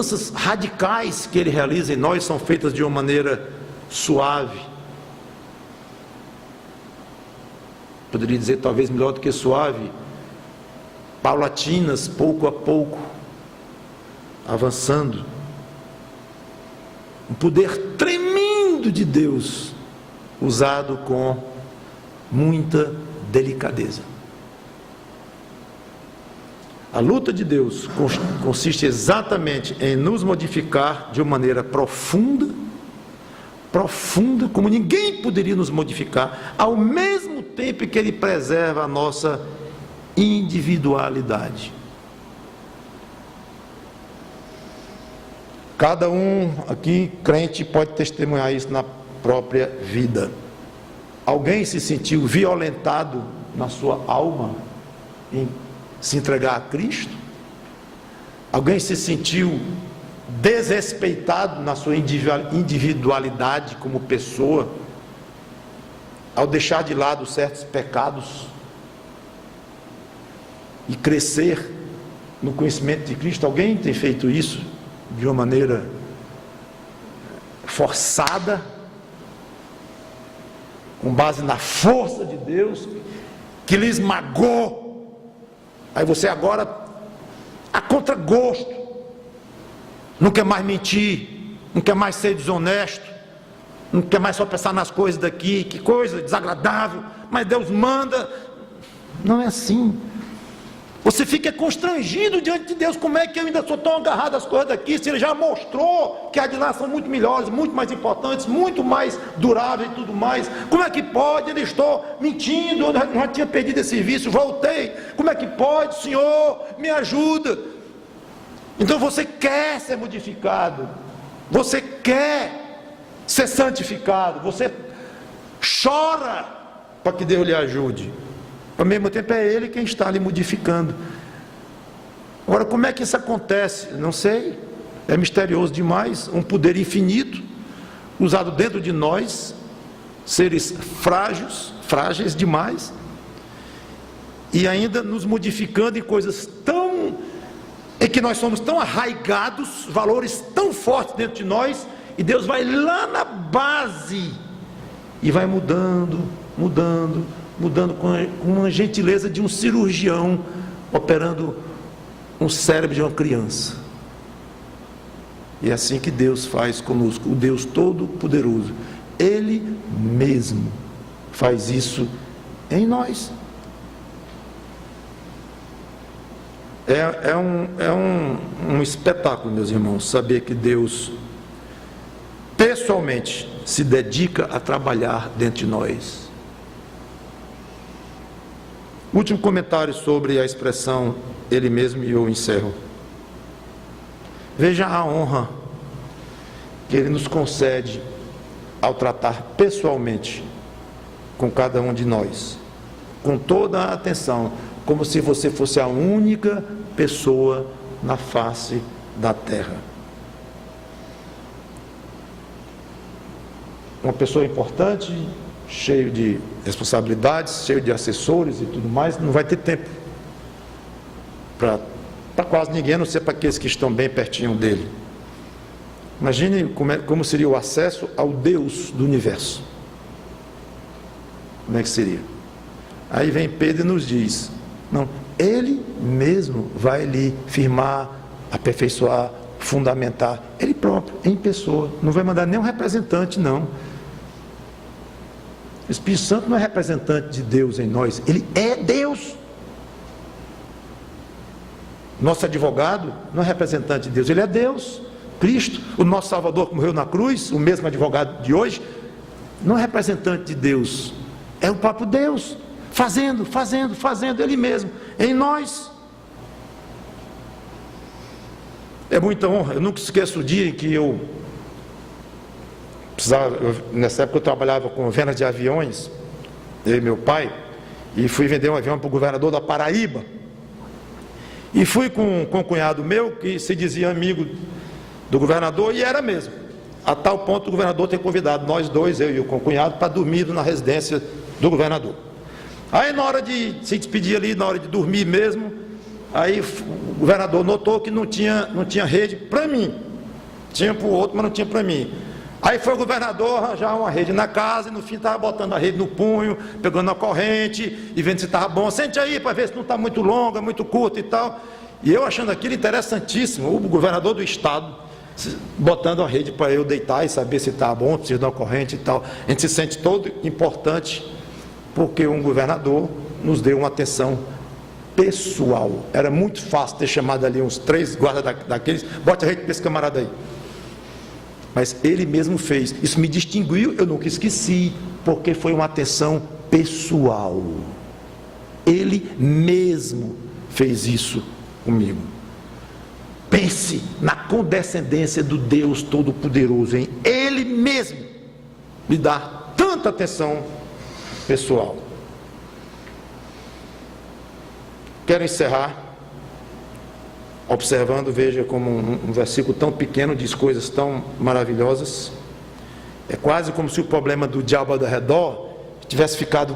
mudanças radicais que Ele realiza em nós são feitas de uma maneira suave. Poderia dizer talvez melhor do que suave, paulatinas, pouco a pouco, avançando. Um poder tremendo de Deus, usado com muita delicadeza. A luta de Deus consiste exatamente em nos modificar de uma maneira profunda, como ninguém poderia nos modificar, ao mesmo tempo que Ele preserva a nossa individualidade. Cada um aqui, crente, pode testemunhar isso na própria vida. Alguém se sentiu violentado na sua alma em se entregar a Cristo? Alguém se sentiu desrespeitado na sua individualidade como pessoa, ao deixar de lado certos pecados e crescer no conhecimento de Cristo? Alguém tem feito isso de uma maneira forçada, com base na força de Deus que lhe esmagou? Aí você agora, a contragosto, não quer mais mentir, não quer mais ser desonesto, não quer mais só pensar nas coisas daqui, que coisa desagradável, mas Deus manda. Não é assim. Você fica constrangido diante de Deus. Como é que eu ainda sou tão agarrado às coisas daqui, se Ele já mostrou que as de lá são muito melhores, muito mais importantes, muito mais duráveis e tudo mais? Como é que pode? Eu estou mentindo, eu já tinha perdido esse vício, voltei. Como é que pode? Senhor, me ajuda. Então você quer ser modificado, você quer ser santificado, você chora para que Deus lhe ajude. Ao mesmo tempo é Ele quem está lhe modificando. Agora, como é que isso acontece? Não sei, é misterioso demais. Um poder infinito usado dentro de nós, seres frágeis demais, e ainda nos modificando em coisas em que nós somos tão arraigados, valores tão fortes dentro de nós, e Deus vai lá na base e vai mudando com uma gentileza de um cirurgião operando um cérebro de uma criança. E é assim que Deus faz conosco, o Deus Todo-Poderoso. Ele mesmo faz isso em nós. É um espetáculo, meus irmãos, saber que Deus pessoalmente se dedica a trabalhar dentro de nós. Último comentário sobre a expressão Ele mesmo, e eu encerro. Veja a honra que Ele nos concede ao tratar pessoalmente com cada um de nós, com toda a atenção, como se você fosse a única pessoa na face da terra. Uma pessoa importante, cheio de responsabilidades, cheio de assessores e tudo mais, não vai ter tempo para quase ninguém, a não ser para aqueles que estão bem pertinho dele. Imagine como seria o acesso ao Deus do universo. Como é que seria? Aí vem Pedro e nos diz: não, Ele mesmo vai lhe firmar, aperfeiçoar, fundamentar, Ele próprio, em pessoa. Não vai mandar nenhum representante, não. O Espírito Santo não é representante de Deus em nós, Ele é Deus. Nosso advogado não é representante de Deus, Ele é Deus. Cristo, o nosso Salvador que morreu na cruz, o mesmo advogado de hoje, não é representante de Deus, é o próprio Deus, fazendo, Ele mesmo, em nós. É muita honra. Eu nunca esqueço o dia em que nessa época eu trabalhava com vendas de aviões, eu e meu pai, e fui vender um avião para o governador da Paraíba, e fui com um cunhado meu, que se dizia amigo do governador, e era mesmo, a tal ponto o governador ter convidado nós dois, eu e o cunhado, para dormir na residência do governador. Aí na hora de se despedir ali, na hora de dormir mesmo, aí o governador notou que não tinha rede para mim. Tinha para o outro, mas não tinha para mim. Aí foi o governador arranjar uma rede na casa e no fim estava botando a rede no punho, pegando a corrente e vendo se estava bom. Sente aí para ver se não está muito longa, muito curta e tal. E eu achando aquilo interessantíssimo, o governador do estado botando a rede para eu deitar e saber se estava bom, preciso de uma corrente e tal. A gente se sente todo importante porque um governador nos deu uma atenção pessoal. Era muito fácil ter chamado ali uns 3 guardas daqueles, bote a rede para esse camarada aí. Mas ele mesmo fez. Isso me distinguiu, eu nunca esqueci, porque foi uma atenção pessoal. Ele mesmo fez isso comigo. Pense na condescendência do Deus Todo-Poderoso, hein? Ele mesmo me dá tanta atenção pessoal. Quero encerrar observando, veja como um versículo tão pequeno diz coisas tão maravilhosas. É quase como se o problema do diabo ao redor tivesse ficado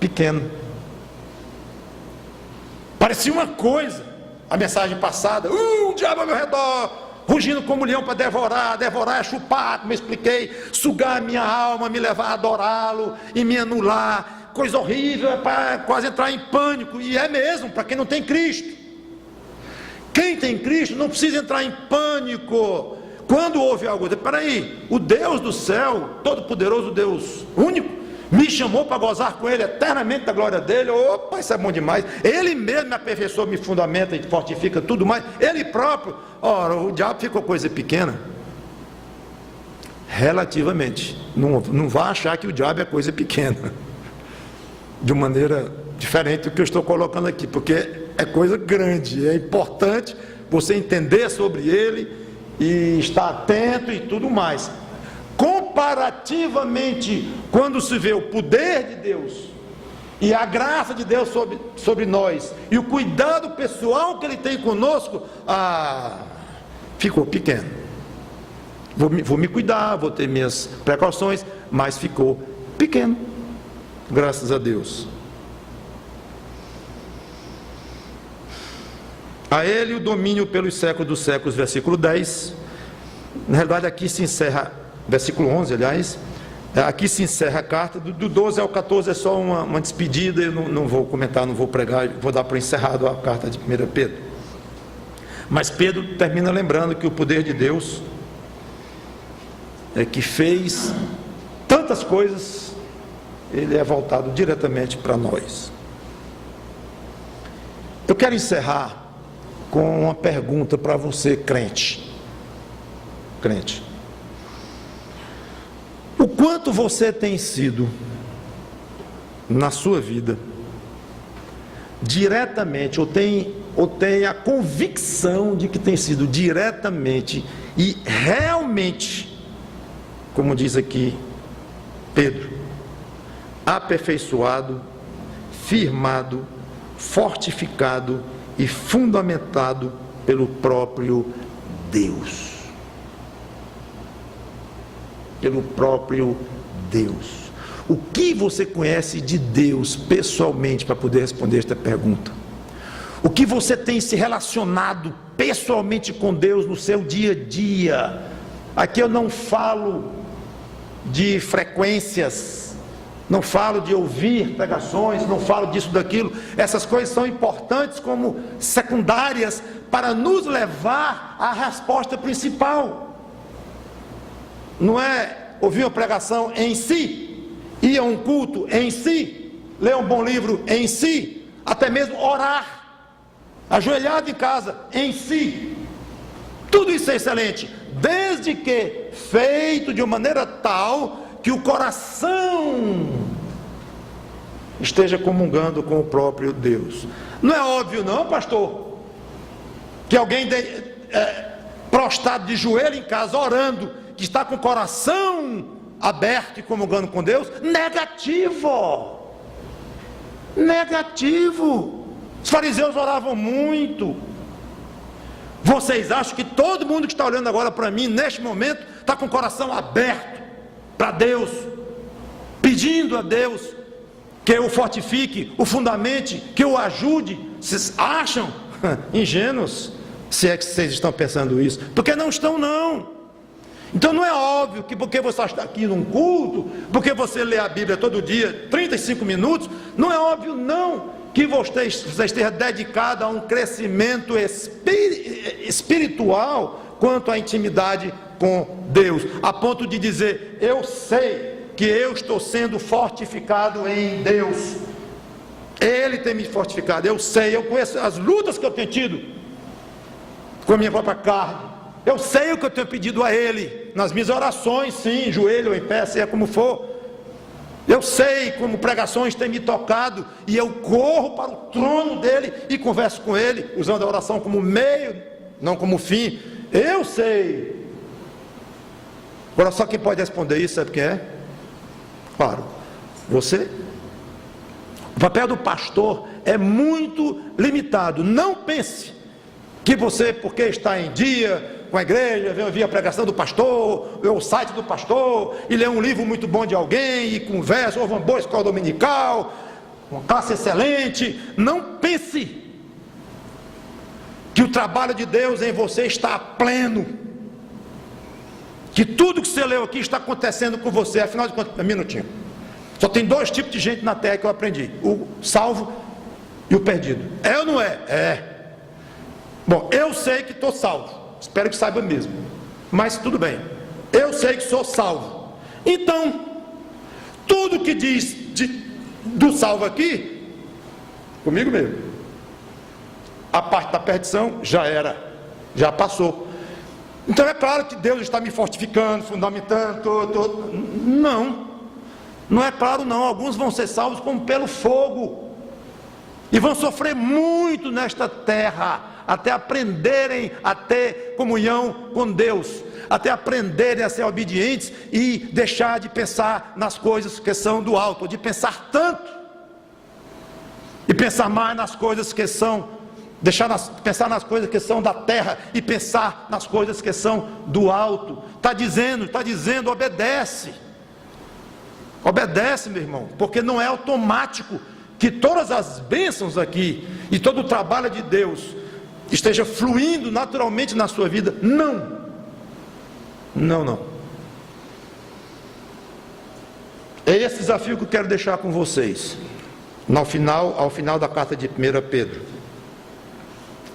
pequeno. Parecia uma coisa, a mensagem passada, o diabo ao meu redor, rugindo como um leão para devorar é chupar, como eu expliquei, sugar a minha alma, me levar a adorá-lo e me anular, coisa horrível, é para quase entrar em pânico, e é mesmo, para quem não tem Cristo. Quem tem Cristo não precisa entrar em pânico, quando houve algo, peraí, o Deus do céu, todo-poderoso Deus único, me chamou para gozar com Ele eternamente da glória dEle. Opa, isso é bom demais. Ele mesmo me aperfeiçoa, me fundamenta e fortifica tudo mais, Ele próprio. Ora, o diabo ficou coisa pequena, relativamente. Não vá achar que o diabo é coisa pequena, de maneira diferente do que eu estou colocando aqui, porque é coisa grande, é importante você entender sobre ele e estar atento e tudo mais. Comparativamente, quando se vê o poder de Deus e a graça de Deus sobre nós e o cuidado pessoal que Ele tem conosco, ficou pequeno. Vou me cuidar, vou ter minhas precauções, mas ficou pequeno, graças a Deus. A Ele o domínio pelos séculos dos séculos, versículo 10. Na realidade aqui se encerra, versículo 11 aliás, aqui se encerra a carta, do 12 ao 14 é só uma despedida, eu não vou comentar, não vou pregar, vou dar por encerrado a carta de 1 Pedro. Mas Pedro termina lembrando que o poder de Deus que fez tantas coisas, ele é voltado diretamente para nós. Eu quero encerrar com uma pergunta para você, crente. O quanto você tem sido, na sua vida, diretamente, ou tem a convicção de que tem sido diretamente e realmente, como diz aqui Pedro, aperfeiçoado, firmado, fortificado e fundamentado pelo próprio Deus. Pelo próprio Deus. O que você conhece de Deus pessoalmente para poder responder esta pergunta? O que você tem se relacionado pessoalmente com Deus no seu dia a dia? Aqui eu não falo de frequências, não falo de ouvir pregações, não falo disso, daquilo. Essas coisas são importantes como secundárias para nos levar à resposta principal. Não é ouvir uma pregação em si, ir a um culto em si, ler um bom livro em si, até mesmo orar, ajoelhado em casa em si. Tudo isso é excelente, desde que feito de uma maneira tal que o coração esteja comungando com o próprio Deus. Não é óbvio não, pastor, que alguém prostrado de joelho em casa orando, que está com o coração aberto e comungando com Deus? Negativo. Os fariseus oravam muito. Vocês acham que todo mundo que está olhando agora para mim neste momento está com o coração aberto para Deus, pedindo a Deus que o fortifique, o fundamente, que o ajude? Vocês acham? Ingênuos, se é que vocês estão pensando isso, porque não estão não. Então não é óbvio que porque você está aqui num culto, porque você lê a Bíblia todo dia, 35 minutos, não é óbvio não que você esteja dedicado a um crescimento espiritual quanto à intimidade com Deus, a ponto de dizer, eu sei que eu estou sendo fortificado em Deus, Ele tem me fortificado, eu sei, eu conheço as lutas que eu tenho tido com a minha própria carne, eu sei o que eu tenho pedido a Ele, nas minhas orações, sim, joelho ou em pé, seja como for, eu sei como pregações têm me tocado, e eu corro para o trono dEle, e converso com Ele, usando a oração como meio, não como fim, eu sei. Agora só quem pode responder isso, sabe quem é? Claro, você. O papel do pastor é muito limitado. Não pense que você, porque está em dia com a igreja, vem ouvir a pregação do pastor, vê o site do pastor, e lê um livro muito bom de alguém, e conversa, ouve uma boa escola dominical, uma classe excelente. Não pense que o trabalho de Deus em você está pleno, que tudo que você leu aqui está acontecendo com você. Afinal de contas, um minutinho, só tem dois tipos de gente na terra que eu aprendi: o salvo e o perdido. É ou não é? É. Bom, eu sei que estou salvo, espero que saiba mesmo, mas tudo bem, eu sei que sou salvo. Então, tudo que diz do salvo aqui, comigo mesmo. A parte da perdição já era, já passou. Então é claro que Deus está me fortificando, fundamentando, não é claro não. Alguns vão ser salvos como pelo fogo, e vão sofrer muito nesta terra, até aprenderem a ter comunhão com Deus, até aprenderem a ser obedientes e deixar de pensar nas coisas que são do alto, de pensar tanto, e pensar mais nas coisas que são, pensar nas coisas que são da terra, e pensar nas coisas que são do alto. Está dizendo, obedece, meu irmão, porque não é automático que todas as bênçãos aqui, e todo o trabalho de Deus, esteja fluindo naturalmente na sua vida. Não. É esse desafio que eu quero deixar com vocês, ao final da carta de 1 Pedro.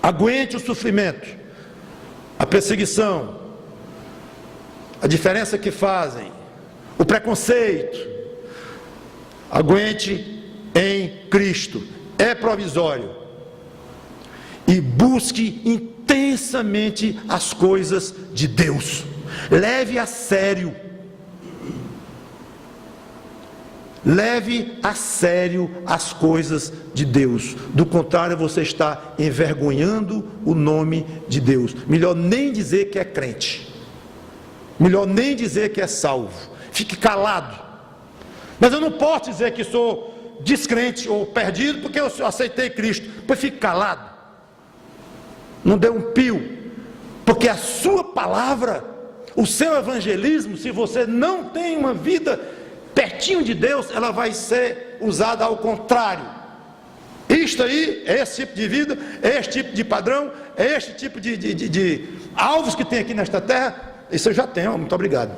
Aguente o sofrimento, a perseguição, a diferença que fazem, o preconceito. Aguente em Cristo, é provisório. E busque intensamente as coisas de Deus. Leve a sério as coisas de Deus. Do contrário, você está envergonhando o nome de Deus. Melhor nem dizer que é crente, melhor nem dizer que é salvo. Fique calado. Mas eu não posso dizer que sou descrente ou perdido porque eu aceitei Cristo. Pois fique calado, não dê um pio, porque a sua palavra, o seu evangelismo, se você não tem uma vida pertinho de Deus, ela vai ser usada ao contrário. Isto aí, é esse tipo de vida, é este tipo de padrão, é este tipo de alvos que tem aqui nesta terra. Isso eu já tenho, muito obrigado,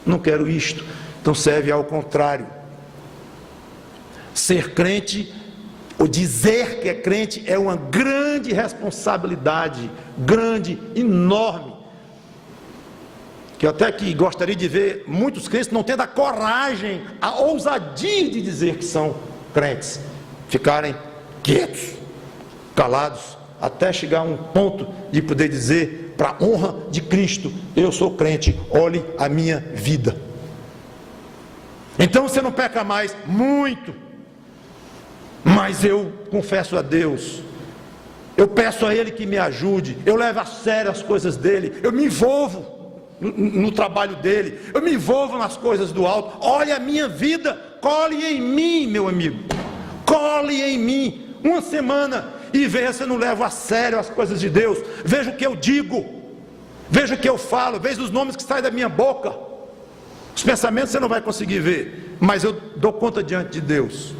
não quero isto. Então serve ao contrário. Ser crente, ou dizer que é crente, é uma grande responsabilidade, grande, enorme, que eu até que gostaria de ver muitos crentes não tendo a coragem, a ousadia de dizer que são crentes, ficarem quietos, calados, até chegar a um ponto de poder dizer, para a honra de Cristo, eu sou crente, olhe a minha vida. Então você não peca mais, muito, mas eu confesso a Deus, eu peço a Ele que me ajude, eu levo a sério as coisas dEle, eu me envolvo no trabalho dEle, eu me envolvo nas coisas do alto. Olhe a minha vida, cole em mim, meu amigo, cole em mim, uma semana, e veja se eu não levo a sério as coisas de Deus. Veja o que eu digo, veja o que eu falo, veja os nomes que saem da minha boca. Os pensamentos você não vai conseguir ver, mas eu dou conta diante de Deus.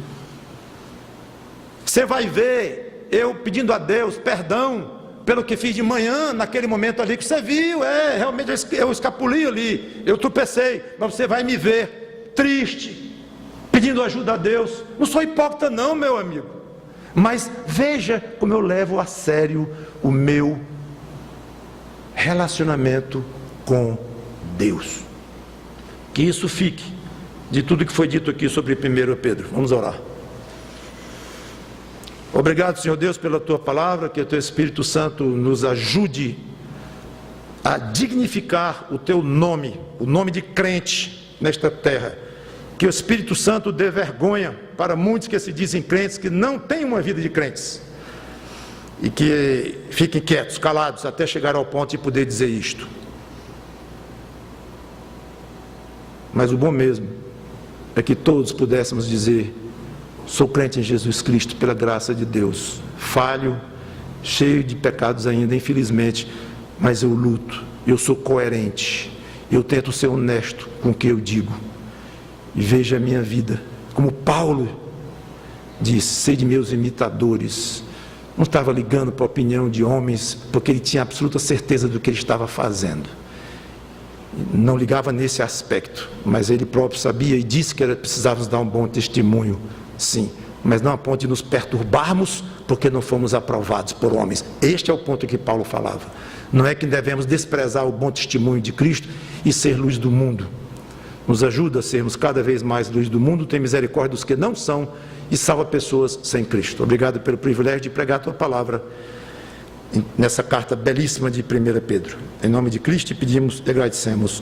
Você vai ver eu pedindo a Deus perdão pelo que fiz de manhã, naquele momento ali que você viu, realmente eu escapuli ali, eu tropecei, mas você vai me ver triste, pedindo ajuda a Deus. Não sou hipócrita não, meu amigo, mas veja como eu levo a sério o meu relacionamento com Deus. Que isso fique de tudo que foi dito aqui sobre 1 Pedro. Vamos orar. Obrigado, Senhor Deus, pela Tua palavra, que o Teu Espírito Santo nos ajude a dignificar o Teu nome, o nome de crente nesta terra. Que o Espírito Santo dê vergonha para muitos que se dizem crentes, que não têm uma vida de crentes, e que fiquem quietos, calados, até chegar ao ponto de poder dizer isto. Mas o bom mesmo é que todos pudéssemos dizer: sou crente em Jesus Cristo pela graça de Deus, falho, cheio de pecados ainda, infelizmente, mas eu luto, eu sou coerente, eu tento ser honesto com o que eu digo, e veja a minha vida, como Paulo disse: sede meus imitadores. Não estava ligando para a opinião de homens, porque ele tinha absoluta certeza do que ele estava fazendo, não ligava nesse aspecto, mas ele próprio sabia e disse que precisávamos dar um bom testemunho. Sim, mas não a ponto de nos perturbarmos porque não fomos aprovados por homens. Este é o ponto que Paulo falava. Não é que devemos desprezar o bom testemunho de Cristo e ser luz do mundo. Nos ajuda a sermos cada vez mais luz do mundo, tem misericórdia dos que não são e salva pessoas sem Cristo. Obrigado pelo privilégio de pregar a Tua palavra nessa carta belíssima de 1 Pedro. Em nome de Cristo pedimos e agradecemos.